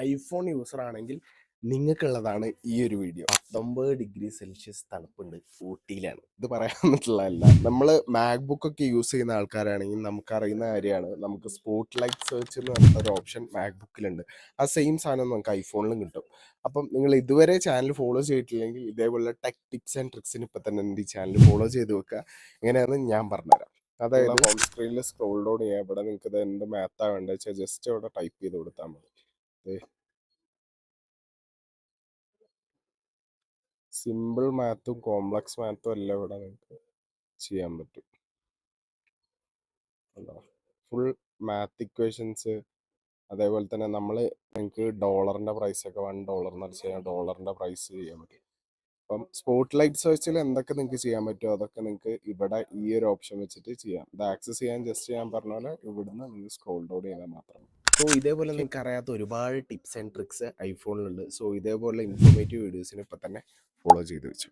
IPhone user ആണെങ്കിൽ നിങ്ങൾക്കുള്ളതാണ് ഈ ഒരു വീഡിയോ. 19 ഡിഗ്രി സെൽഷ്യസ് തണുപ്പുണ്ട് ഊട്ടിയിലാണ്. ഇത് പറയാൻ പറ്റുള്ളതല്ല. നമ്മൾ മാക്ബുക്ക് ഒക്കെ യൂസ് ചെയ്യുന്ന ആൾക്കാരാണെങ്കിൽ നമുക്കറിയുന്ന കാര്യമാണ്. നമുക്ക് സ്പോട്ട് ലൈറ്റ് സെർച്ച് എന്ന് പറഞ്ഞ ഒരു ഓപ്ഷൻ മാക്ബുക്കിലുണ്ട്. ആ സെയിം സാധനം നമുക്ക് ഐഫോണിലും കിട്ടും. അപ്പം നിങ്ങൾ ഇതുവരെ ചാനൽ ഫോളോ ചെയ്തിട്ടില്ലെങ്കിൽ ഇതേപോലെ ടെക് ടിപ്സ് ആൻഡ് ട്രിക്സിന് ഇപ്പം തന്നെ എൻ്റെ ഈ ചാനൽ ഫോളോ ചെയ്ത് വെക്കുക. എങ്ങനെയാണെന്ന് ഞാൻ പറഞ്ഞുതരാം. അതായത് ഹോം സ്ക്രീനിൽ സ്ക്രോൾ ഡൗൺ ചെയ്യുക. ഇവിടെ നിങ്ങൾക്ക് ഇത് എന്ത് മാത്താണ് വേണ്ടത് വെച്ചാൽ ജസ്റ്റ് ഇവിടെ ടൈപ്പ് ചെയ്ത് കൊടുത്താൽ മതി. സിമ്പിൾ മാത്തും കോംപ്ലക്സ് മാത്തും എല്ലാം ഇവിടെ നിങ്ങൾക്ക് ചെയ്യാൻ പറ്റും. ഫുൾ മാത്ത് ഇക്വേഷൻസ്, അതേപോലെ തന്നെ നിങ്ങൾക്ക് ഡോളറിൻ്റെ പ്രൈസൊക്കെ $1 എന്ന് അടിച്ച് കഴിഞ്ഞാൽ ഡോളറിൻ്റെ പ്രൈസ് ചെയ്യാൻ പറ്റും. അപ്പം സ്പോട്ട് ലൈറ്റ് സെർച്ചിൽ എന്തൊക്കെ നിങ്ങൾക്ക് ചെയ്യാൻ പറ്റുമോ അതൊക്കെ നിങ്ങൾക്ക് ഇവിടെ ഈ ഒരു ഓപ്ഷൻ വെച്ചിട്ട് ചെയ്യാം. ഇത് ആക്സസ് ചെയ്യാൻ ജസ്റ്റ് ഞാൻ പറഞ്ഞ പോലെ ഇവിടുന്ന് നിങ്ങൾക്ക് സ്ക്രോൾ ഡൗൺ ചെയ്താൽ മാത്രം. സോ ഇതേപോലെ നിങ്ങൾക്ക് അറിയാത്ത ഒരുപാട് ടിപ്സ് ആൻഡ് ട്രിക്സ് ഐഫോണിലുണ്ട്. സോ ഇതേപോലെ ഇൻഫോർമേറ്റീവ് വീഡിയോസിന് ഇപ്പം തന്നെ ഫോളോ ചെയ്ത് വെച്ചു.